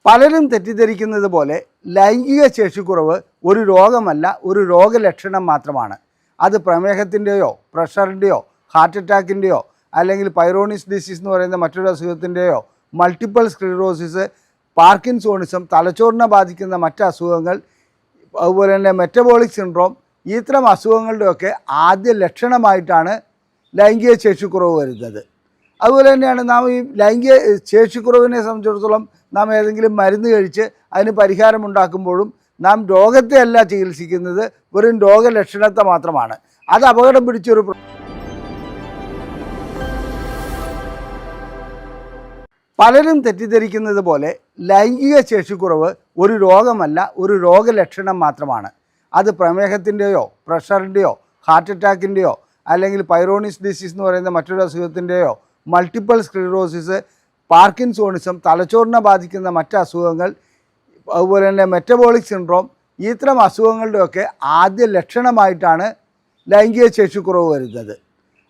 പലരും തെറ്റിദ്ധരിക്കുന്നത് പോലെ ലൈംഗിക ശേഷിക്കുറവ് ഒരു രോഗമല്ല, ഒരു രോഗലക്ഷണം മാത്രമാണ്. അത് പ്രമേഹത്തിൻ്റെയോ പ്രഷറിൻ്റെയോ ഹാർട്ട് അറ്റാക്കിൻ്റെയോ അല്ലെങ്കിൽ പൈറോണിസ് ഡിസീസ് എന്ന് പറയുന്ന മറ്റൊരു അസുഖത്തിൻ്റെയോ മൾട്ടിപ്പിൾ സ്ക്ലിറോസിസ്, പാർക്കിൻസോണിസം, തലച്ചോറിനെ ബാധിക്കുന്ന മറ്റ് അസുഖങ്ങൾ, അതുപോലെ തന്നെ മെറ്റബോളിക് സിൻഡ്രോം, ഇത്തരം അസുഖങ്ങളുടെയൊക്കെ ആദ്യ ലക്ഷണമായിട്ടാണ് ലൈംഗിക ശേഷിക്കുറവ് വരുന്നത്. അതുപോലെ തന്നെയാണ് നാം ഈ ലൈംഗിക ശേഷിക്കുറവിനെ സംബന്ധിച്ചിടത്തോളം നാം ഏതെങ്കിലും മരുന്ന് കഴിച്ച് അതിന് പരിഹാരമുണ്ടാക്കുമ്പോഴും നാം രോഗത്തെ അല്ല ചികിത്സിക്കുന്നത്, വെറും രോഗലക്ഷണത്തെ മാത്രമാണ്. അത് അപകടം പിടിച്ചൊരു പലരും തെറ്റിദ്ധരിക്കുന്നത് പോലെ ലൈംഗിക ശേഷിക്കുറവ് ഒരു രോഗമല്ല, ഒരു രോഗലക്ഷണം മാത്രമാണ്. അത് പ്രമേഹത്തിൻ്റെയോ പ്രഷറിൻ്റെയോ ഹാർട്ട് അറ്റാക്കിൻ്റെയോ അല്ലെങ്കിൽ പൈറോണിസ് ഡിസീസ് എന്ന് പറയുന്ന മറ്റൊരു അസുഖത്തിൻ്റെയോ മൾട്ടിപ്പിൾ സ്ക്ലിറോസിസ്, പാർക്കിൻസോണിസം, തലച്ചോറിനെ ബാധിക്കുന്ന മറ്റ് അസുഖങ്ങൾ, അതുപോലെ തന്നെ മെറ്റബോളിക് സിൻഡ്രോം, ഇത്തരം അസുഖങ്ങളുടെയൊക്കെ ആദ്യ ലക്ഷണമായിട്ടാണ് ലൈംഗിക ശേഷിക്കുറവ് വരുന്നത്.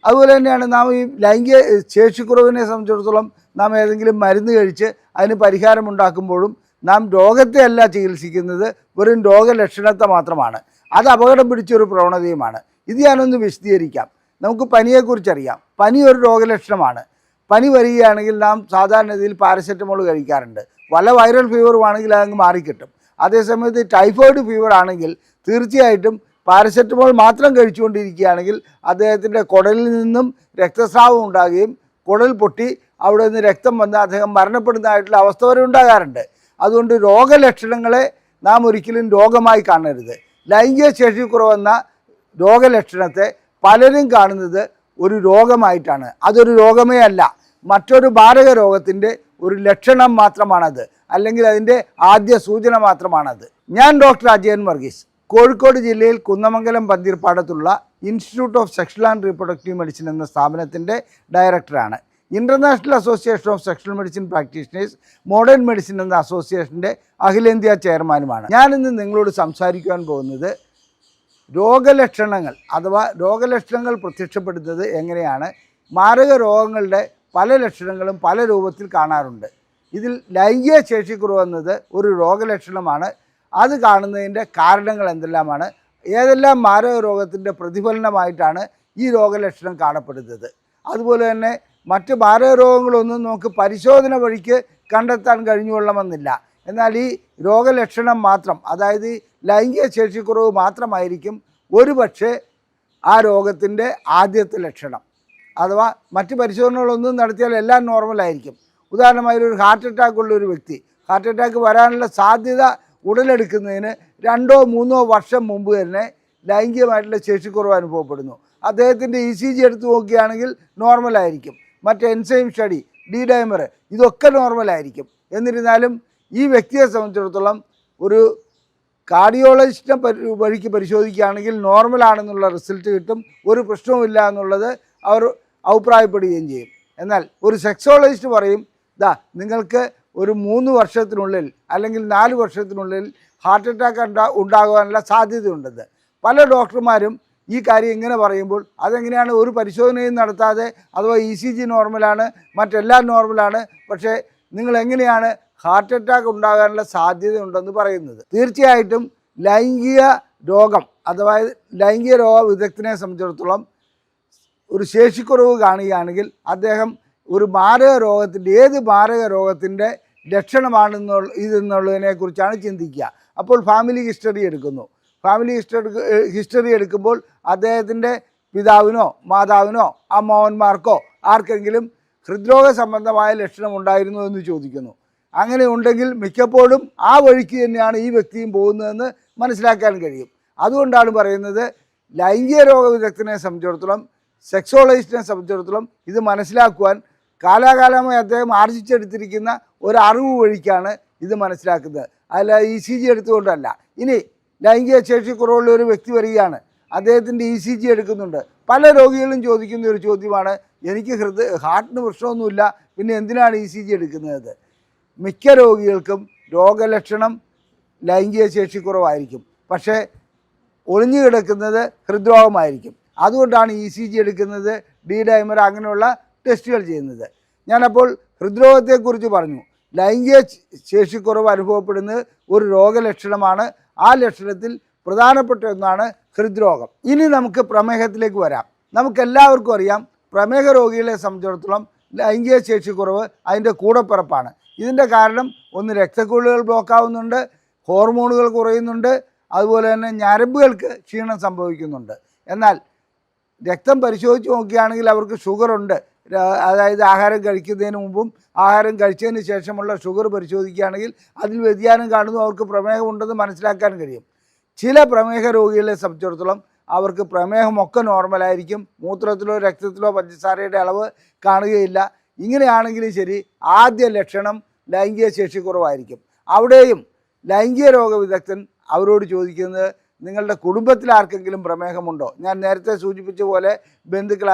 അതുപോലെ തന്നെയാണ് നാം ഈ ലൈംഗിക ശേഷിക്കുറവിനെ സംബന്ധിച്ചിടത്തോളം നാം ഏതെങ്കിലും മരുന്ന് കഴിച്ച് അതിന് പരിഹാരമുണ്ടാക്കുമ്പോഴും നാം രോഗത്തെ അല്ല ചികിത്സിക്കുന്നത്, വെറും രോഗലക്ഷണത്തെ മാത്രമാണ്. അത് അപകടം പിടിച്ചൊരു പ്രവണതയുമാണ്. ഇത് ഞാനൊന്ന് വിശദീകരിക്കാം. നമുക്ക് പനിയെക്കുറിച്ചറിയാം. പനി ഒരു രോഗലക്ഷണമാണ്. പനി വരികയാണെങ്കിൽ നാം സാധാരണഗതിയിൽ പാരസെറ്റമോൾ കഴിക്കാറുണ്ട്. വല്ല വൈറൽ ഫീവറുമാണെങ്കിൽ അതങ്ങ് മാറിക്കിട്ടും. അതേസമയത്ത് ടൈഫോയിഡ് ഫീവർ ആണെങ്കിൽ തീർച്ചയായിട്ടും പാരസെറ്റമോൾ മാത്രം കഴിച്ചുകൊണ്ടിരിക്കുകയാണെങ്കിൽ അദ്ദേഹത്തിൻ്റെ കുടലിൽ നിന്നും രക്തസ്രാവം ഉണ്ടാകുകയും കുടൽ പൊട്ടി അവിടെ നിന്ന് രക്തം വന്ന് അദ്ദേഹം മരണപ്പെടുന്നതായിട്ടുള്ള അവസ്ഥ വരെ ഉണ്ടാകാറുണ്ട്. അതുകൊണ്ട് രോഗലക്ഷണങ്ങളെ നാം ഒരിക്കലും രോഗമായി കാണരുത്. ലൈംഗിക ശേഷിക്കുറവെന്ന രോഗലക്ഷണത്തെ പലരും കാണുന്നത് ഒരു രോഗമായിട്ടാണ്. അതൊരു രോഗമേ അല്ല, മറ്റൊരു മാരക രോഗത്തിൻ്റെ ഒരു ലക്ഷണം മാത്രമാണത്, അല്ലെങ്കിൽ അതിൻ്റെ ആദ്യ സൂചന മാത്രമാണത്. ഞാൻ ഡോക്ടർ അജയൻ വർഗീസ്, കോഴിക്കോട് ജില്ലയിൽ കുന്നമംഗലം പന്തീർപ്പാടത്തുള്ള institute of sexual and reproductive medicine എന്ന സ്ഥാപനത്തിൻ്റെ ഡയറക്ടറാണ്. International association of sexual medicine practitioners modern medicine എന്ന അസോസിയേഷൻ്റെ അഖിലേന്ത്യാ ചെയർമാനുമാണ്. ഞാനിന്ന് നിങ്ങളോട് സംസാരിക്കുവാൻ പോകുന്നത് രോഗലക്ഷണങ്ങൾ അഥവാ രോഗലക്ഷണങ്ങൾ പ്രത്യക്ഷപ്പെടുന്നത് എങ്ങനെയാണ്. മാരക രോഗങ്ങളുടെ പല ലക്ഷണങ്ങളും പല രൂപത്തിൽ കാണാറുണ്ട്. ഇതിൽ ലൈംഗിക ശേഷിക്കുറവ് എന്നത് ഒരു രോഗലക്ഷണമാണ്. അത് കാണുന്നതിൻ്റെ കാരണങ്ങൾ എന്തെല്ലാമാണ്, ഏതെല്ലാം മാരക രോഗത്തിൻ്റെ പ്രതിഫലനമായിട്ടാണ് ഈ രോഗലക്ഷണം കാണപ്പെടുന്നത്. അതുപോലെ തന്നെ മറ്റ് മാരക രോഗങ്ങളൊന്നും നമുക്ക് പരിശോധന വഴിക്ക് കണ്ടെത്താൻ കഴിഞ്ഞുകൊള്ളണമെന്നില്ല. എന്നാൽ ഈ രോഗലക്ഷണം മാത്രം, അതായത് ലൈംഗിക ശേഷിക്കുറവ് മാത്രമായിരിക്കും ഒരുപക്ഷെ ആ രോഗത്തിൻ്റെ ആദ്യത്തെ ലക്ഷണം. അഥവാ മറ്റ് പരിശോധനകളൊന്നും നടത്തിയാൽ എല്ലാം നോർമലായിരിക്കും. ഉദാഹരണമായി ഒരു ഹാർട്ട് അറ്റാക്ക് ഉള്ള ഒരു വ്യക്തി, ഹാർട്ട് അറ്റാക്ക് വരാനുള്ള സാധ്യത ഉടലെടുക്കുന്നതിന് 2-3 വർഷം മുമ്പ് തന്നെ ലൈംഗികമായിട്ടുള്ള ശേഷിക്കുറവ് അനുഭവപ്പെടുന്നു. അദ്ദേഹത്തിൻ്റെ ECG എടുത്ത് നോക്കുകയാണെങ്കിൽ നോർമലായിരിക്കും. മറ്റ് എൻസൈം സ്റ്റഡി, ഡൈമർ, ഇതൊക്കെ നോർമലായിരിക്കും. എന്നിരുന്നാലും ഈ വ്യക്തിയെ സംബന്ധിച്ചിടത്തോളം ഒരു കാർഡിയോളജിസ്റ്റിനെ വഴിക്ക് പരിശോധിക്കുകയാണെങ്കിൽ നോർമലാണെന്നുള്ള റിസൾട്ട് കിട്ടും, ഒരു പ്രശ്നവുമില്ല എന്നുള്ളത് അവർ അഭിപ്രായപ്പെടുകയും ചെയ്യും. എന്നാൽ ഒരു സെക്സോളജിസ്റ്റ് പറയും, നിങ്ങൾക്ക് ഒരു 3 വർഷത്തിനുള്ളിൽ അല്ലെങ്കിൽ 4 വർഷത്തിനുള്ളിൽ ഹാർട്ട് അറ്റാക്ക് ഉണ്ടാകാനുള്ള സാധ്യതയുണ്ടെന്ന്. പല ഡോക്ടർമാരും ഈ കാര്യം ഇങ്ങനെ പറയുമ്പോൾ അതെങ്ങനെയാണ് ഒരു പരിശോധനയും നടത്താതെ, അഥവാ ECG നോർമലാണ്, മറ്റെല്ലാം നോർമലാണ്, പക്ഷേ നിങ്ങൾ എങ്ങനെയാണ് ഹാർട്ട് അറ്റാക്ക് ഉണ്ടാകാനുള്ള സാധ്യതയുണ്ടെന്ന് പറയുന്നത്? തീർച്ചയായിട്ടും ലൈംഗിക രോഗം അഥവാ ലൈംഗിക രോഗ വിദഗ്ധനെ സംബന്ധിച്ചിടത്തോളം ഒരു ശേഷിക്കുറവ് കാണുകയാണെങ്കിൽ അദ്ദേഹം ഒരു മാരക രോഗത്തിൻ്റെ, ഏത് മാരക രോഗത്തിൻ്റെ ഇതെന്നുള്ളതിനെക്കുറിച്ചാണ് ചിന്തിക്കുക. അപ്പോൾ ഫാമിലി ഹിസ്റ്ററി എടുക്കുന്നു. ഫാമിലി ഹിസ്റ്ററി എടുക്കുമ്പോൾ അദ്ദേഹത്തിൻ്റെ പിതാവിനോ മാതാവിനോ അമ്മാവന്മാർക്കോ ആർക്കെങ്കിലും ഹൃദ്രോഗ സംബന്ധമായ ലക്ഷണം ഉണ്ടായിരുന്നു എന്ന് ചോദിക്കുന്നു. അങ്ങനെ ഉണ്ടെങ്കിൽ മിക്കപ്പോഴും ആ വഴിക്ക് തന്നെയാണ് ഈ വ്യക്തിയും പോകുന്നതെന്ന് മനസ്സിലാക്കാൻ കഴിയും. അതുകൊണ്ടാണ് പറയുന്നത് ലൈംഗിക രോഗ വിദഗ്ധനെ സംബന്ധിച്ചിടത്തോളം, സെക്സോളജിസ്റ്റിനെ സംബന്ധിച്ചിടത്തോളം ഇത് മനസ്സിലാക്കുവാൻ കാലാകാലമായി അദ്ദേഹം ആർജിച്ചെടുത്തിരിക്കുന്ന ഒരു അറിവ് വഴിക്കാണ് ഇത് മനസ്സിലാക്കുന്നത്, അല്ല ECG എടുത്തുകൊണ്ടല്ല. ഇനി ലൈംഗിക ശേഷിക്കുറവുള്ള ഒരു വ്യക്തി വരികയാണ്, അദ്ദേഹത്തിൻ്റെ ECG എടുക്കുന്നുണ്ട്. പല രോഗികളും ചോദിക്കുന്ന ഒരു ചോദ്യമാണ്, എനിക്ക് ഹാർട്ടിന് പ്രശ്നമൊന്നുമില്ല, പിന്നെ എന്തിനാണ് ECG എടുക്കുന്നത്? മിക്ക രോഗികൾക്കും രോഗലക്ഷണം ലൈംഗിക ശേഷിക്കുറവായിരിക്കും, പക്ഷേ ഒളിഞ്ഞു കിടക്കുന്നത് ഹൃദ്രോഗമായിരിക്കും. അതുകൊണ്ടാണ് ECG എടുക്കുന്നത്, ഡൈമർ അങ്ങനെയുള്ള ടെസ്റ്റുകൾ ചെയ്യുന്നത്. ഞാനപ്പോൾ ഹൃദ്രോഗത്തെക്കുറിച്ച് പറഞ്ഞു. ലൈംഗിക ശേഷിക്കുറവ് അനുഭവപ്പെടുന്നത് ഒരു രോഗലക്ഷണമാണ്. ആ ലക്ഷണത്തിൽ പ്രധാനപ്പെട്ട ഒന്നാണ് ഹൃദ്രോഗം. ഇനി നമുക്ക് പ്രമേഹത്തിലേക്ക് വരാം. നമുക്കെല്ലാവർക്കും അറിയാം, പ്രമേഹ രോഗികളെ സംബന്ധിച്ചിടത്തോളം ലൈംഗിക ശേഷിക്കുറവ് അതിൻ്റെ കൂടപ്പിറപ്പാണ്. ഇതിൻ്റെ കാരണം ഒന്ന് രക്തക്കുഴലുകൾ ബ്ലോക്കാവുന്നുണ്ട്, ഹോർമോണുകൾ കുറയുന്നുണ്ട്, അതുപോലെ തന്നെ ഞരമ്പുകൾക്ക് ക്ഷീണം സംഭവിക്കുന്നുണ്ട്. എന്നാൽ രക്തം പരിശോധിച്ച് നോക്കുകയാണെങ്കിൽ അവർക്ക് ഷുഗറുണ്ട്. അതായത് ആഹാരം കഴിക്കുന്നതിന് മുമ്പും ആഹാരം കഴിച്ചതിന് ശേഷമുള്ള ഷുഗർ പരിശോധിക്കുകയാണെങ്കിൽ അതിൽ വ്യതിയാനം കാണുന്നു, അവർക്ക് പ്രമേഹമുണ്ടെന്ന് മനസ്സിലാക്കാൻ കഴിയും. ചില പ്രമേഹ രോഗികളെ സംബന്ധിച്ചിടത്തോളം അവർക്ക് പ്രമേഹമൊക്കെ നോർമലായിരിക്കും, മൂത്രത്തിലോ രക്തത്തിലോ പഞ്ചസാരയുടെ അളവ് കാണുകയില്ല. ഇങ്ങനെയാണെങ്കിലും ശരി, ആദ്യ ലക്ഷണം ലൈംഗിക ശേഷിക്കുറവായിരിക്കും. അവിടെയും ലൈംഗിക രോഗ വിദഗ്ധൻ അവരോട് ചോദിക്കുന്നത്, നിങ്ങളുടെ കുടുംബത്തിൽ ആർക്കെങ്കിലും പ്രമേഹമുണ്ടോ? ഞാൻ നേരത്തെ സൂചിപ്പിച്ച പോലെ ബന്ധുക്കൾ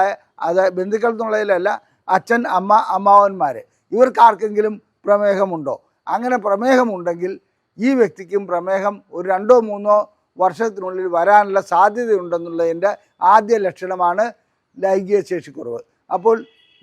എന്നുള്ളതിലല്ല, അച്ഛൻ, അമ്മ, അമ്മാവന്മാർ, ഇവർക്ക് ആർക്കെങ്കിലും പ്രമേഹമുണ്ടോ? അങ്ങനെ പ്രമേഹമുണ്ടെങ്കിൽ ഈ വ്യക്തിക്കും പ്രമേഹം ഒരു 2-3 വർഷത്തിനുള്ളിൽ വരാനുള്ള സാധ്യതയുണ്ടെന്നുള്ളതിൻ്റെ ആദ്യ ലക്ഷണമാണ് ലൈംഗിക ശേഷിക്കുറവ്. അപ്പോൾ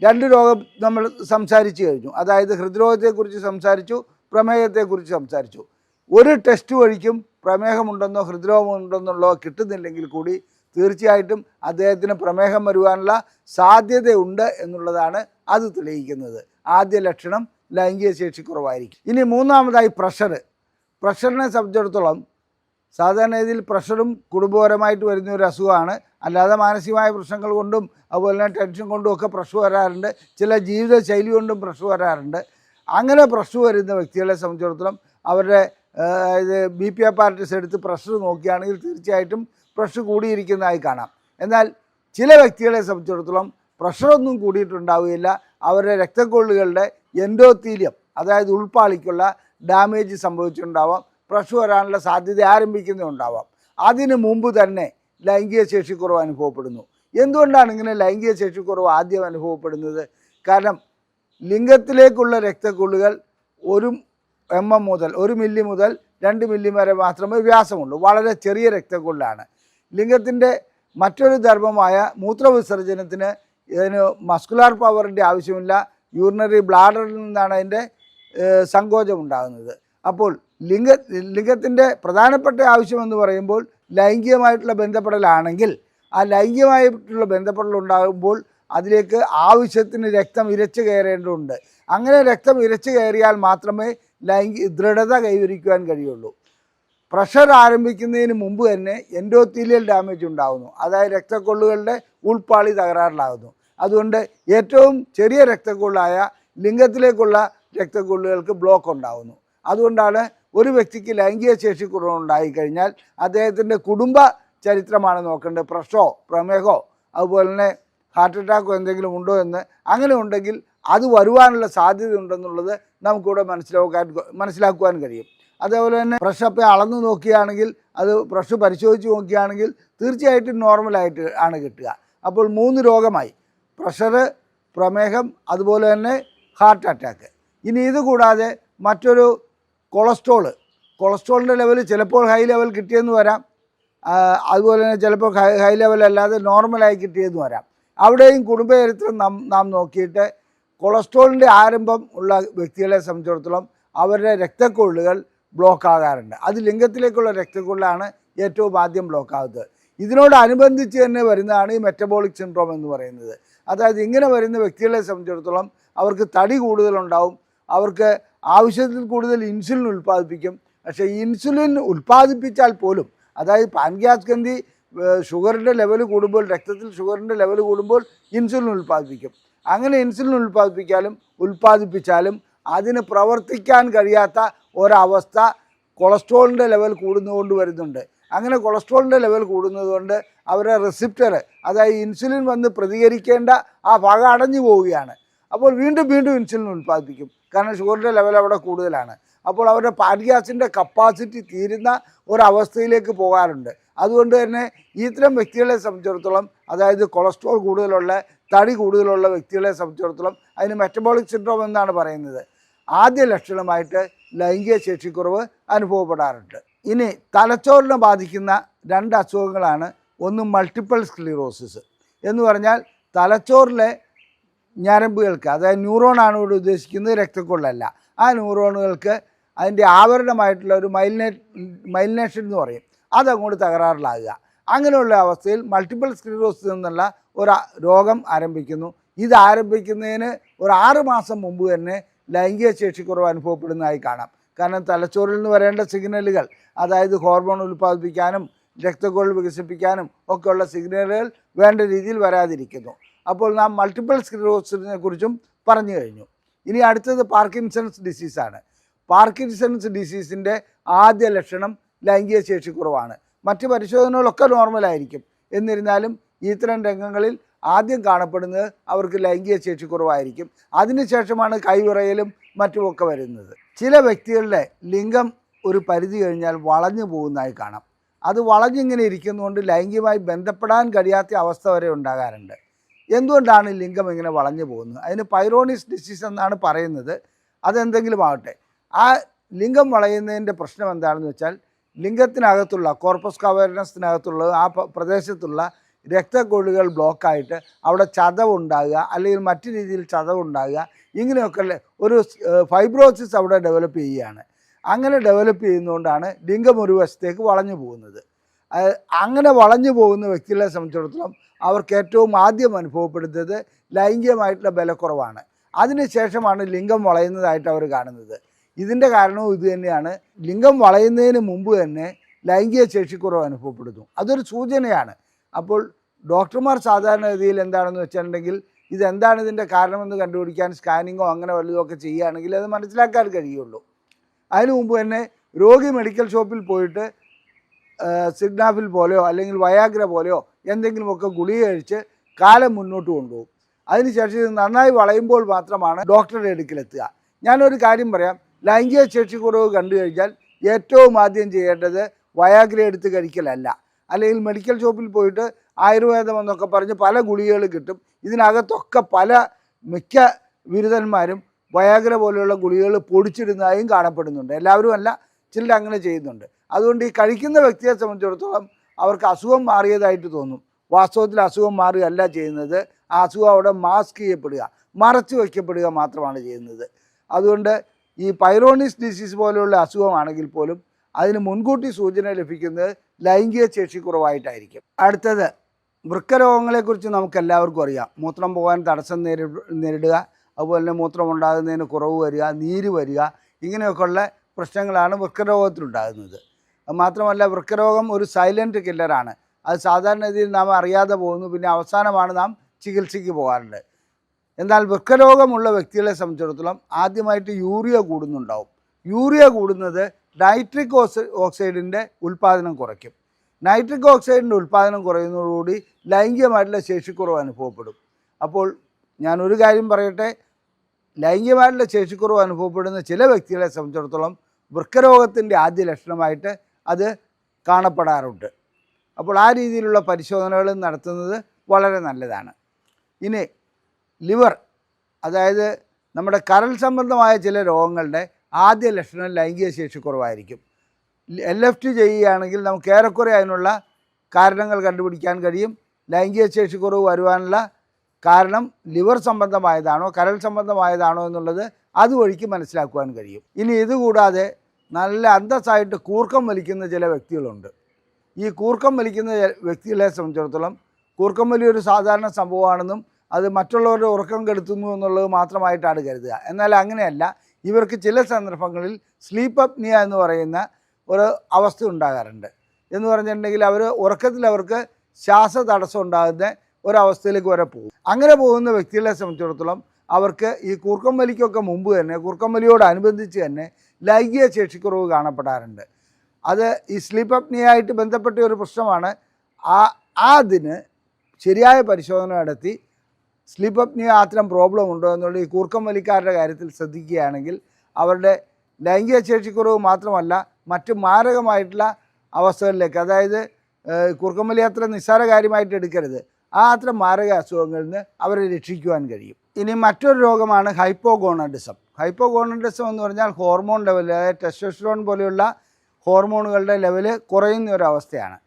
2 രോഗം നമ്മൾ സംസാരിച്ചു കഴിഞ്ഞു. അതായത് ഹൃദ്രോഗത്തെക്കുറിച്ച് സംസാരിച്ചു, പ്രമേഹത്തെക്കുറിച്ച് സംസാരിച്ചു. ഒരു ടെസ്റ്റ് വഴിക്കും പ്രമേഹമുണ്ടെന്നോ ഹൃദ്രോഗമുണ്ടെന്നുള്ളോ കിട്ടുന്നില്ലെങ്കിൽ കൂടി തീർച്ചയായിട്ടും അദ്ദേഹത്തിന് പ്രമേഹം വരുവാനുള്ള സാധ്യതയുണ്ട് എന്നുള്ളതാണ് അത് തെളിയിക്കുന്നത്. ആദ്യ ലക്ഷണം ലൈംഗിക ശേഷിക്കുറവായിരിക്കും. ഇനി മൂന്നാമതായി പ്രഷറിനെ സംബന്ധിച്ചിടത്തോളം സാധാരണ രീതിയിൽ പ്രഷറും കുടുംബപരമായിട്ട് വരുന്ന ഒരു അസുഖമാണ്. അല്ലാതെ മാനസികമായ പ്രശ്നങ്ങൾ കൊണ്ടും അതുപോലെ തന്നെ ടെൻഷൻ കൊണ്ടും ഒക്കെ പ്രഷർ വരാറുണ്ട്. ചില ജീവിതശൈലി കൊണ്ടും പ്രഷർ വരാറുണ്ട്. അങ്ങനെ പ്രഷർ വരുന്ന വ്യക്തികളെ സംബന്ധിച്ചിടത്തോളം അവരുടെ BP അപ്പാരറ്റസ് എടുത്ത് പ്രഷർ നോക്കുകയാണെങ്കിൽ തീർച്ചയായിട്ടും പ്രഷർ കൂടിയിരിക്കുന്നതായി കാണാം. എന്നാൽ ചില വ്യക്തികളെ സംബന്ധിച്ചിടത്തോളം പ്രഷറൊന്നും കൂടിയിട്ടുണ്ടാവുകയില്ല. അവരുടെ രക്തക്കൊള്ളുകളുടെ എൻഡോത്തീലിയം, അതായത് ഉൾപ്പാളിക്കുള്ള ഡാമേജ് സംഭവിച്ചിട്ടുണ്ടാവാം, പ്രഷർ വരാനുള്ള സാധ്യത ആരംഭിക്കുന്നുണ്ടാവാം. അതിനു മുമ്പ് തന്നെ ലൈംഗിക ശേഷിക്കുറവ് അനുഭവപ്പെടുന്നു. എന്തുകൊണ്ടാണ് ഇങ്ങനെ ലൈംഗിക ശേഷിക്കുറവ് ആദ്യം അനുഭവപ്പെടുന്നത്? കാരണം ലിംഗത്തിലേക്കുള്ള രക്തക്കൊള്ളുകൾ 1 മില്ലി മുതൽ 2 മില്ലി വരെ മാത്രമേ വ്യാസമുള്ളൂ. വളരെ ചെറിയ രക്തക്കൊള്ളാണ്. ലിംഗത്തിൻ്റെ മറ്റൊരു ധർമ്മമായ മൂത്രവിസർജനത്തിന് ഇതിന് മസ്കുലാർ പവറിൻ്റെ ആവശ്യമില്ല. യൂറിനറി ബ്ലാഡറിൽ നിന്നാണ് അതിൻ്റെ സങ്കോചം ഉണ്ടാകുന്നത്. അപ്പോൾ ലിംഗത്തിൻ്റെ പ്രധാനപ്പെട്ട ആവശ്യമെന്ന് പറയുമ്പോൾ ലൈംഗികമായിട്ടുള്ള ബന്ധപ്പെടലാണെങ്കിൽ, ആ ലൈംഗികമായിട്ടുള്ള ബന്ധപ്പെടൽ ഉണ്ടാകുമ്പോൾ അതിലേക്ക് ആവശ്യത്തിന് രക്തം ഇരച്ചു കയറേണ്ടതുണ്ട്. അങ്ങനെ രക്തം ഇരച്ചു കയറിയാൽ മാത്രമേ ദൃഢത കൈവരിക്കുവാൻ കഴിയുള്ളൂ. പ്രഷർ ആരംഭിക്കുന്നതിന് മുമ്പ് തന്നെ എൻഡോത്തീലിയൽ ഡാമേജ് ഉണ്ടാകുന്നു, അതായത് രക്തക്കൊള്ളുകളുടെ ഉൾപ്പാളി തകരാറിലാകുന്നു. അതുകൊണ്ട് ഏറ്റവും ചെറിയ രക്തക്കൊള്ളായ ലിംഗത്തിലേക്കുള്ള രക്തക്കൊള്ളുകൾക്ക് ബ്ലോക്ക് ഉണ്ടാകുന്നു. അതുകൊണ്ടാണ് ഒരു വ്യക്തിക്ക് ലൈംഗിക ശേഷിക്കുറവുണ്ടായിക്കഴിഞ്ഞാൽ അദ്ദേഹത്തിൻ്റെ കുടുംബ ചരിത്രമാണ് നോക്കേണ്ടത്. പ്രഷറോ പ്രമേഹമോ അതുപോലെ തന്നെ ഹാർട്ട് അറ്റാക്കോ എന്തെങ്കിലും ഉണ്ടോ എന്ന്. അങ്ങനെ ഉണ്ടെങ്കിൽ അത് വരുവാനുള്ള സാധ്യത ഉണ്ടെന്നുള്ളത് നമുക്കിവിടെ മനസ്സിലാക്കുവാൻ കഴിയും. അതേപോലെ തന്നെ പ്രഷർ അളന്നു നോക്കുകയാണെങ്കിൽ, അത് പ്രഷർ പരിശോധിച്ച് നോക്കുകയാണെങ്കിൽ തീർച്ചയായിട്ടും നോർമലായിട്ട് ആണ് കിട്ടുക. അപ്പോൾ 3 രോഗമായി: പ്രഷർ, പ്രമേഹം, അതുപോലെ തന്നെ ഹാർട്ട് അറ്റാക്ക്. ഇനി ഇത് കൂടാതെ മറ്റൊരു കൊളസ്ട്രോളിൻ്റെ ലെവൽ ചിലപ്പോൾ ഹൈ ലെവൽ കിട്ടിയെന്ന് വരാം, അതുപോലെ തന്നെ ചിലപ്പോൾ ഹൈ ലെവൽ അല്ലാതെ നോർമലായി കിട്ടിയെന്ന് വരാം. അവിടെയും കുടുംബ ചരിത്രം നാം നോക്കിയിട്ട് കൊളസ്ട്രോളിൻ്റെ ആരംഭം ഉള്ള വ്യക്തികളെ സംബന്ധിച്ചിടത്തോളം അവരുടെ രക്തക്കൊള്ളുകൾ ബ്ലോക്ക് ആകാറുണ്ട്. അത് ലിംഗത്തിലേക്കുള്ള രക്തക്കൊള്ളാണ് ഏറ്റവും ആദ്യം ബ്ലോക്ക് ആകുന്നത്. ഇതിനോടനുബന്ധിച്ച് തന്നെ വരുന്നതാണ് ഈ മെറ്റബോളിക് സിൻഡ്രോം എന്ന് പറയുന്നത്. അതായത് ഇങ്ങനെ വരുന്ന വ്യക്തികളെ സംബന്ധിച്ചിടത്തോളം അവർക്ക് തടി കൂടുതലുണ്ടാവും, അവർക്ക് ആവശ്യത്തിൽ കൂടുതൽ ഇൻസുലിൻ ഉൽപ്പാദിപ്പിക്കും. പക്ഷേ ഇൻസുലിൻ ഉൽപ്പാദിപ്പിച്ചാൽ പോലും, അതായത് പാൻക്രിയാസ് ഗ്രന്ഥി ഷുഗറിൻ്റെ ലെവൽ കൂടുമ്പോൾ, രക്തത്തിൽ ഷുഗറിൻ്റെ ലെവൽ കൂടുമ്പോൾ ഇൻസുലിൻ ഉൽപ്പാദിപ്പിക്കും. അങ്ങനെ ഇൻസുലിൻ ഉൽപ്പാദിപ്പിച്ചാലും അതിന് പ്രവർത്തിക്കാൻ കഴിയാത്ത ഒരവസ്ഥ കൊളസ്ട്രോളിൻ്റെ ലെവൽ കൂടുന്നതുകൊണ്ട് വരുന്നുണ്ട്. അങ്ങനെ കൊളസ്ട്രോളിൻ്റെ ലെവൽ കൂടുന്നതുകൊണ്ട് അവരുടെ റിസപ്റ്റർ, അതായത് ഇൻസുലിൻ വന്ന് പ്രതികരിക്കേണ്ട ആ ഭാഗം അടഞ്ഞു പോവുകയാണ്. അപ്പോൾ വീണ്ടും ഇൻസുലിൻ ഉൽപ്പാദിപ്പിക്കും, കാരണം ഷുഗറിൻ്റെ ലെവൽ അവിടെ കൂടുതലാണ്. അപ്പോൾ അവരുടെ പാൻക്രിയാസിൻ്റെ കപ്പാസിറ്റി തീരുന്ന ഒരവസ്ഥയിലേക്ക് പോകാറുണ്ട്. അതുകൊണ്ട് തന്നെ ഇത്തരം വ്യക്തികളെ സംബന്ധിച്ചിടത്തോളം, അതായത് കൊളസ്ട്രോൾ കൂടുതലുള്ള, തടി കൂടുതലുള്ള വ്യക്തികളെ സംബന്ധിച്ചിടത്തോളം അതിന് മെറ്റബോളിക് സിൻഡ്രോം എന്നാണ് പറയുന്നത്. ആദ്യ ലക്ഷണമായിട്ട് ലൈംഗിക ശേഷിക്കുറവ് അനുഭവപ്പെടാറുണ്ട്. ഇനി തലച്ചോറിനെ ബാധിക്കുന്ന 2 അസുഖങ്ങളാണ്. ഒന്ന് മൾട്ടിപ്പിൾ സ്ക്ലിറോസിസ് എന്ന് പറഞ്ഞാൽ തലച്ചോറിലെ ഞരമ്പുകൾക്ക്, അതായത് ന്യൂറോണാണ് ഇവിടെ ഉദ്ദേശിക്കുന്നത്, രക്തക്കൊള്ളല്ല. ആ ന്യൂറോണുകൾക്ക് അതിൻ്റെ ആവരണമായിട്ടുള്ള ഒരു മൈലിനേഷൻ എന്ന് പറയും, അതങ്ങോട്ട് തകരാറിലാകുക. അങ്ങനെയുള്ള അവസ്ഥയിൽ മൾട്ടിപ്പിൾ സ്ക്ലീറോസിസ് എന്നുള്ള ഒരു രോഗം ആരംഭിക്കുന്നു. ഇത് ആരംഭിക്കുന്നതിന് ഒരു 6 മാസം മുമ്പ് തന്നെ ലൈംഗിക ശേഷിക്കുറവ് അനുഭവപ്പെടുന്നതായി കാണാം. കാരണം തലച്ചോറിൽ നിന്ന് വരേണ്ട സിഗ്നലുകൾ, അതായത് ഹോർമോൺ ഉൽപ്പാദിപ്പിക്കാനും രക്തക്കൊഴൽ വികസിപ്പിക്കാനും ഒക്കെയുള്ള സിഗ്നലുകൾ വേണ്ട രീതിയിൽ വരാതിരിക്കുന്നു. അപ്പോൾ നാം മൾട്ടിപ്പിൾ സ്ക്ലീറോസിസിനെ കുറിച്ചും പറഞ്ഞു കഴിഞ്ഞു. ഇനി അടുത്തത് പാർക്കിൻസൺസ് ഡിസീസാണ്. പാർക്കിൻസൺസ് ഡിസീസിൻ്റെ ആദ്യ ലക്ഷണം ലൈംഗിക ശേഷിക്കുറവാണ്. മറ്റ് പരിശോധനകളൊക്കെ നോർമലായിരിക്കും. എന്നിരുന്നാലും ഇത്തരം രംഗങ്ങളിൽ ആദ്യം കാണപ്പെടുന്നത് അവർക്ക് ലൈംഗിക ശേഷിക്കുറവായിരിക്കും. അതിനുശേഷമാണ് കൈവിറയലും മറ്റുമൊക്കെ വരുന്നത്. ചില വ്യക്തികളുടെ ലിംഗം ഒരു പരിധി കഴിഞ്ഞാൽ വളഞ്ഞു പോകുന്നതായി കാണാം. അത് വളഞ്ഞിങ്ങനെ ഇരിക്കുന്നതുകൊണ്ട് ലൈംഗികമായി ബന്ധപ്പെടാൻ കഴിയാത്ത അവസ്ഥ വരെ ഉണ്ടാകാറുണ്ട്. എന്തുകൊണ്ടാണ് ലിംഗം ഇങ്ങനെ വളഞ്ഞു പോകുന്നത്? അതിന് പൈറോണിസ് ഡിസീസ് എന്നാണ് പറയുന്നത്. അതെന്തെങ്കിലും ആകട്ടെ, ആ ലിംഗം വളയുന്നതിൻ്റെ പ്രശ്നം എന്താണെന്ന് വെച്ചാൽ ലിംഗത്തിനകത്തുള്ള കോർപ്പസ് കവേർനസിനകത്തുള്ള ആ പ്രദേശത്തുള്ള രക്തക്കൊഴുകൾ ബ്ലോക്കായിട്ട് അവിടെ ചതവുണ്ടാകുക, അല്ലെങ്കിൽ മറ്റു രീതിയിൽ ചതവുണ്ടാകുക, ഇങ്ങനെയൊക്കെ ഒരു ഫൈബ്രോസിസ് അവിടെ ഡെവലപ്പ് ചെയ്യുകയാണ്. അങ്ങനെ ഡെവലപ്പ് ചെയ്യുന്നതുകൊണ്ടാണ് ലിംഗം ഒരു വശത്തേക്ക് വളഞ്ഞു പോകുന്നത്. അങ്ങനെ വളഞ്ഞു പോകുന്ന വ്യക്തികളെ സംബന്ധിച്ചിടത്തോളം അവർക്ക് ഏറ്റവും ആദ്യം അനുഭവപ്പെടുന്നത് ലൈംഗികമായിട്ടുള്ള ബലക്കുറവാണ്. അതിനുശേഷമാണ് ലിംഗം വളയുന്നതായിട്ട് അവർ കാണുന്നത്. ഇതിൻ്റെ കാരണവും ഇത് തന്നെയാണ്. ലിംഗം വളയുന്നതിന് മുമ്പ് തന്നെ ലൈംഗിക ശേഷിക്കുറവ് അനുഭവപ്പെടുന്നു. അതൊരു സൂചനയാണ്. അപ്പോൾ ഡോക്ടർമാർ സാധാരണഗതിയിൽ എന്താണെന്ന് വെച്ചിട്ടുണ്ടെങ്കിൽ ഇതെന്താണ് ഇതിൻ്റെ കാരണമെന്ന് കണ്ടുപിടിക്കാൻ സ്കാനിങ്ങോ അങ്ങനെ വല്ലതുമൊക്കെ ചെയ്യുകയാണെങ്കിൽ അത് മനസ്സിലാക്കാൻ കഴിയുള്ളൂ. അതിനു മുമ്പ് തന്നെ രോഗി മെഡിക്കൽ ഷോപ്പിൽ പോയിട്ട് സിഗ്നാഫിൽ പോലെയോ അല്ലെങ്കിൽ വയാഗ്ര പോലെയോ എന്തെങ്കിലുമൊക്കെ ഗുളിക കഴിച്ച് കാലം മുന്നോട്ട് കൊണ്ടുപോകും. അതിനുശേഷം ഇത് നന്നായി വളയുമ്പോൾ മാത്രമാണ് ഡോക്ടറുടെ അടുക്കിലെത്തുക. ഞാനൊരു കാര്യം പറയാം, ലൈംഗിക ശേഷിക്കുറവ് കണ്ടു കഴിഞ്ഞാൽ ഏറ്റവും ആദ്യം ചെയ്യേണ്ടത് വയാഗ്ര എടുത്ത് കഴിക്കലല്ല, അല്ലെങ്കിൽ മെഡിക്കൽ ഷോപ്പിൽ പോയിട്ട് ആയുർവേദം എന്നൊക്കെ പറഞ്ഞ് പല ഗുളികകൾ കിട്ടും. ഇതിനകത്തൊക്കെ മിക്ക ബിരുദന്മാരും വയാഗ്ര പോലെയുള്ള ഗുളികകൾ പൊടിച്ചിടുന്നതായും കാണപ്പെടുന്നുണ്ട്. എല്ലാവരും അല്ല, ചിലർ അങ്ങനെ ചെയ്യുന്നുണ്ട്. അതുകൊണ്ട് ഈ കഴിക്കുന്ന വ്യക്തിയെ സംബന്ധിച്ചിടത്തോളം അവർക്ക് അസുഖം മാറിയതായിട്ട് തോന്നും. വാസ്തവത്തിൽ അസുഖം മാറുകയല്ല ചെയ്യുന്നത്. ആ അസുഖം അവിടെ മാസ്ക് ചെയ്യപ്പെടുക, മറച്ചു വയ്ക്കപ്പെടുക മാത്രമാണ് ചെയ്യുന്നത്. അതുകൊണ്ട് ഈ പൈറോണിസ് ഡിസീസ് പോലെയുള്ള അസുഖമാണെങ്കിൽ പോലും അതിന് മുൻകൂട്ടി സൂചന ലഭിക്കുന്നത് ലൈംഗിക ശേഷിക്കുറവായിട്ടായിരിക്കും. അടുത്തത് വൃക്കരോഗങ്ങളെക്കുറിച്ച് നമുക്കെല്ലാവർക്കും അറിയാം. മൂത്രം പോകാൻ തടസ്സം നേരിടുക, അതുപോലെ തന്നെ മൂത്രം ഉണ്ടാകുന്നതിന് കുറവ് വരിക, നീര് വരിക, ഇങ്ങനെയൊക്കെയുള്ള പ്രശ്നങ്ങളാണ് വൃക്കരോഗത്തിലുണ്ടാകുന്നത്. മാത്രമല്ല വൃക്കരോഗം ഒരു സൈലൻറ്റ് കില്ലറാണ്. അത് സാധാരണഗതിയിൽ നാം അറിയാതെ പോകുന്നു, പിന്നെ അവസാനമാണ് നാം ചികിത്സയ്ക്ക് പോകാറുണ്ട്. എന്നാൽ വൃക്കരോഗമുള്ള വ്യക്തികളെ സംബന്ധിച്ചിടത്തോളം ആദ്യമായിട്ട് യൂറിയ കൂടുന്നുണ്ടാവും. യൂറിയ കൂടുന്നത് നൈട്രിക് ഓക്സൈഡിൻ്റെ ഉൽപ്പാദനം കുറയ്ക്കും. നൈട്രിക് ഓക്സൈഡിൻ്റെ ഉൽപ്പാദനം കുറയുന്നതോടുകൂടി ലൈംഗികമായിട്ടുള്ള ശേഷിക്കുറവ് അനുഭവപ്പെടും. അപ്പോൾ ഞാനൊരു കാര്യം പറയട്ടെ, ലൈംഗികമായിട്ടുള്ള ശേഷിക്കുറവ് അനുഭവപ്പെടുന്ന ചില വ്യക്തികളെ സംബന്ധിച്ചിടത്തോളം വൃക്കരോഗത്തിൻ്റെ ആദ്യ ലക്ഷണമായിട്ട് അത് കാണപ്പെടാറുണ്ട്. അപ്പോൾ ആ രീതിയിലുള്ള പരിശോധനകൾ നടത്തുന്നത് വളരെ നല്ലതാണ്. ഇനി ലിവർ, അതായത് നമ്മുടെ കരൾ സംബന്ധമായ ചില രോഗങ്ങളുടെ ആദ്യ ലക്ഷണം ലൈംഗിക ശേഷിക്കുറവായിരിക്കും. LFT ചെയ്യുകയാണെങ്കിൽ നമുക്ക് ഏറെക്കുറെ അതിനുള്ള കാരണങ്ങൾ കണ്ടുപിടിക്കാൻ കഴിയും. ലൈംഗിക ശേഷിക്കുറവ് വരുവാനുള്ള കാരണം ലിവർ സംബന്ധമായതാണോ കരൾ സംബന്ധമായതാണോ എന്നുള്ളത് അതുവഴിക്ക് മനസ്സിലാക്കുവാൻ കഴിയും. ഇനി ഇതുകൂടാതെ നല്ല അന്തസ്സായിട്ട് കൂർക്കം വലിക്കുന്ന ചില വ്യക്തികളുണ്ട്. ഈ കൂർക്കം വലിക്കുന്ന വ്യക്തികളെ സംബന്ധിച്ചിടത്തോളം കൂർക്കം വലി ഒരു സാധാരണ സംഭവമാണെന്നും അത് മറ്റുള്ളവരുടെ ഉറക്കം കെടുത്തുന്നു എന്നുള്ളത് മാത്രമായിട്ടാണ് കരുതുക. എന്നാൽ അങ്ങനെയല്ല. ഇവർക്ക് ചില സന്ദർഭങ്ങളിൽ സ്ലീപ്പ് അപ്നിയ എന്ന് പറയുന്ന ഒരു അവസ്ഥ ഉണ്ടാകാറുണ്ട്. എന്ന് പറഞ്ഞിട്ടുണ്ടെങ്കിൽ ഉറക്കത്തിൽ അവർക്ക് ശ്വാസ തടസ്സം ഉണ്ടാകുന്ന ഒരവസ്ഥയിലേക്ക് വരെ പോകും. അങ്ങനെ പോകുന്ന വ്യക്തികളെ സംബന്ധിച്ചിടത്തോളം അവർക്ക് ഈ കൂർക്കം വലിക്കൊക്കെ മുമ്പ് തന്നെ, കൂർക്കം വലിയോടനുബന്ധിച്ച് തന്നെ ലൈംഗിക ശേഷിക്കുറവ് കാണപ്പെടാറുണ്ട്. അത് ഈ സ്ലീപ്പ് അപ്നിയായിട്ട് ബന്ധപ്പെട്ട ഒരു പ്രശ്നമാണ്. അതിന് ശരിയായ പരിശോധന നടത്തി സ്ലീപ്പ് അപ്നിയ അത്തരം പ്രോബ്ലം ഉണ്ടോ എന്നുള്ള ഈ കൂർക്കം വലിക്കാരുടെ കാര്യത്തിൽ ശ്രദ്ധിക്കുകയാണെങ്കിൽ അവരുടെ ലൈംഗിക ശേഷിക്കുറവ് മാത്രമല്ല മറ്റ് മാരകമായിട്ടുള്ള അവസ്ഥകളിലേക്ക്, അതായത് കൂർക്കം വലി അത്ര നിസ്സാര കാര്യമായിട്ട് എടുക്കരുത്, അത്തരം മാരക അസുഖങ്ങളിൽ നിന്ന് അവരെ രക്ഷിക്കുവാൻ കഴിയും. ഇനി മറ്റൊരു രോഗമാണ് ഹൈപ്പോഗോണഡിസം. ഹൈപ്പോഗോണഡിസം എന്ന് പറഞ്ഞാൽ ഹോർമോൺ ലെവൽ, അതായത് ടെസ്റ്റോസ്റ്ററോൺ പോലെയുള്ള ഹോർമോണുകളുടെ ലെവല് കുറയുന്ന ഒരവസ്ഥയാണ്.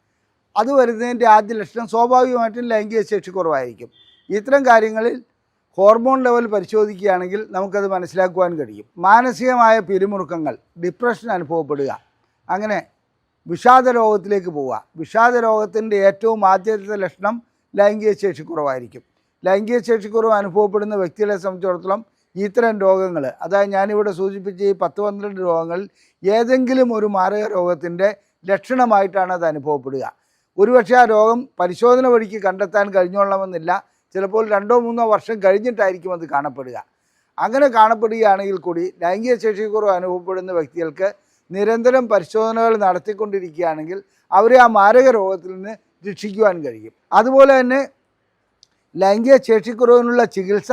അത് വരുന്നതിൻ്റെ ആദ്യ ലക്ഷണം സ്വാഭാവികമായിട്ടും ലൈംഗിക ശേഷിക്കുറവായിരിക്കും. ഇത്തരം കാര്യങ്ങളിൽ ഹോർമോൺ ലെവൽ പരിശോധിക്കുകയാണെങ്കിൽ നമുക്കത് മനസ്സിലാക്കുവാൻ കഴിയും. മാനസികമായ പിരിമുറുക്കങ്ങൾ, ഡിപ്രഷൻ അനുഭവപ്പെടുക, അങ്ങനെ വിഷാദ രോഗത്തിലേക്ക് പോവുക. വിഷാദ രോഗത്തിൻ്റെ ഏറ്റവും ആദ്യത്തെ ലക്ഷണം ലൈംഗിക ശേഷിക്കുറവായിരിക്കും. ലൈംഗിക ശേഷിക്കുറവ് അനുഭവപ്പെടുന്ന വ്യക്തികളെ സംബന്ധിച്ചിടത്തോളം ഇത്തരം രോഗങ്ങൾ, അതായത് ഞാനിവിടെ സൂചിപ്പിച്ച ഈ 10-12 രോഗങ്ങളിൽ ഏതെങ്കിലും ഒരു മാരക രോഗത്തിൻ്റെ ലക്ഷണമായിട്ടാണ് അത് അനുഭവപ്പെടുക. ഒരുപക്ഷെ ആ രോഗം പരിശോധന വഴിക്ക് കണ്ടെത്താൻ കഴിഞ്ഞോളണമെന്നില്ല. ചിലപ്പോൾ 2-3 വർഷം കഴിഞ്ഞിട്ടായിരിക്കും അത് കാണപ്പെടുക. അങ്ങനെ കാണപ്പെടുകയാണെങ്കിൽ കൂടി ലൈംഗിക ശേഷിക്കുറവ് അനുഭവപ്പെടുന്ന വ്യക്തികൾക്ക് നിരന്തരം പരിശോധനകൾ നടത്തിക്കൊണ്ടിരിക്കുകയാണെങ്കിൽ അവരെ ആ മാരക രോഗത്തിൽ നിന്ന് രക്ഷിക്കുവാൻ കഴിയും. അതുപോലെ തന്നെ ലൈംഗിക ശേഷിക്കുറവിനുള്ള ചികിത്സ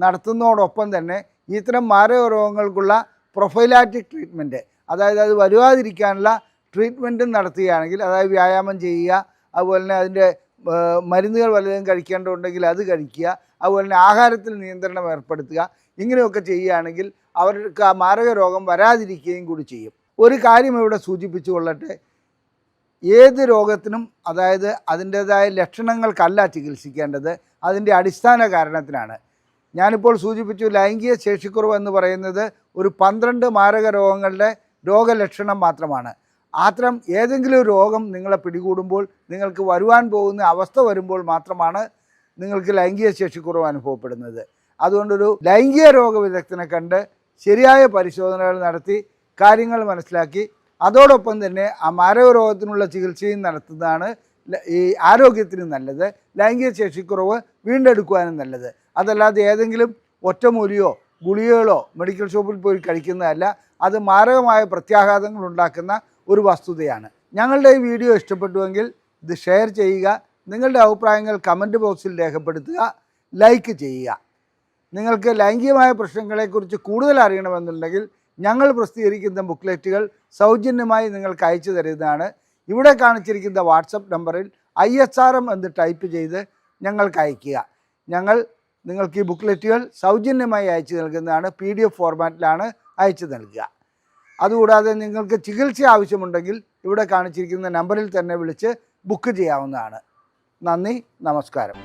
നടത്തുന്നതോടൊപ്പം തന്നെ ഇത്തരം മാരക രോഗങ്ങൾക്കുള്ള പ്രൊഫൈലാറ്റിക് ട്രീറ്റ്മെൻറ്റ്, അതായത് അത് വരുവാതിരിക്കാനുള്ള ട്രീറ്റ്മെൻറ്റും നടത്തുകയാണെങ്കിൽ, അതായത് വ്യായാമം ചെയ്യുക, അതുപോലെ തന്നെ അതിൻ്റെ മരുന്നുകൾ വല്ലതും കഴിക്കേണ്ടതുണ്ടെങ്കിൽ അത് കഴിക്കുക, അതുപോലെ തന്നെ ആഹാരത്തിൽ നിയന്ത്രണം ഏർപ്പെടുത്തുക, ഇങ്ങനെയൊക്കെ ചെയ്യുകയാണെങ്കിൽ അവർക്ക് ആ മാരക രോഗം വരാതിരിക്കുകയും കൂടി ചെയ്യും. ഒരു കാര്യം ഇവിടെ സൂചിപ്പിച്ചു കൊള്ളട്ടെ, ഏത് രോഗത്തിനും അതായത് അതിൻ്റേതായ ലക്ഷണങ്ങൾക്കല്ല ചികിത്സിക്കേണ്ടത്, അതിൻ്റെ അടിസ്ഥാന കാരണത്തിനാണ്. ഞാനിപ്പോൾ സൂചിപ്പിച്ചു ലൈംഗിക ശേഷിക്കുറവ് എന്ന് പറയുന്നത് ഒരു 12 മാരക രോഗങ്ങളുടെ രോഗലക്ഷണം മാത്രമാണ്. അത്തരം ഏതെങ്കിലും രോഗം നിങ്ങളെ പിടികൂടുമ്പോൾ, നിങ്ങൾക്ക് വരുവാൻ പോകുന്ന അവസ്ഥ വരുമ്പോൾ മാത്രമാണ് നിങ്ങൾക്ക് ലൈംഗിക ശേഷിക്കുറവ് അനുഭവപ്പെടുന്നത്. അതുകൊണ്ടൊരു ലൈംഗിക രോഗവിദഗ്ധനെ കണ്ട് ശരിയായ പരിശോധനകൾ നടത്തി കാര്യങ്ങൾ മനസ്സിലാക്കി അതോടൊപ്പം തന്നെ ആ മാരക രോഗത്തിനുള്ള ചികിത്സയും നടത്തുന്നതാണ് ഈ ആരോഗ്യത്തിന് നല്ലത്, ലൈംഗിക ശേഷിക്കുറവ് വീണ്ടെടുക്കുവാനും നല്ലത്. അതല്ലാതെ ഏതെങ്കിലും ഒറ്റമൂലിയോ ഗുളികകളോ മെഡിക്കൽ ഷോപ്പിൽ പോയി കഴിക്കുന്നതല്ല. അത് മാരകമായ പ്രത്യാഘാതങ്ങൾ ഉണ്ടാക്കുന്ന ഒരു വസ്തുതയാണ്. ഞങ്ങളുടെ ഈ വീഡിയോ ഇഷ്ടപ്പെട്ടുവെങ്കിൽ ഇത് ഷെയർ ചെയ്യുക, നിങ്ങളുടെ അഭിപ്രായങ്ങൾ കമൻറ്റ് ബോക്സിൽ രേഖപ്പെടുത്തുക, ലൈക്ക് ചെയ്യുക. നിങ്ങൾക്ക് ലൈംഗികമായ പ്രശ്നങ്ങളെക്കുറിച്ച് കൂടുതൽ അറിയണമെന്നുണ്ടെങ്കിൽ ഞങ്ങൾ പ്രസിദ്ധീകരിക്കുന്ന ബുക്ക്ലെറ്റുകൾ സൗജന്യമായി നിങ്ങൾക്ക് അയച്ചു തരുന്നതാണ്. ഇവിടെ കാണിച്ചിരിക്കുന്ന വാട്സപ്പ് നമ്പറിൽ ISRM എന്ന് ടൈപ്പ് ചെയ്ത് ഞങ്ങൾക്ക് അയയ്ക്കുക. ഞങ്ങൾ നിങ്ങൾക്ക് ഈ ബുക്ക്ലെറ്റുകൾ സൗജന്യമായി അയച്ചു നൽകുന്നതാണ്. PDF ഫോർമാറ്റിലാണ് അയച്ചു നൽകുക. അതുകൂടാതെ നിങ്ങൾക്ക് ചികിത്സ ആവശ്യമുണ്ടെങ്കിൽ ഇവിടെ കാണിച്ചിരിക്കുന്ന നമ്പറിൽ തന്നെ വിളിച്ച് ബുക്ക് ചെയ്യാവുന്നതാണ്. നന്ദി, നമസ്കാരം.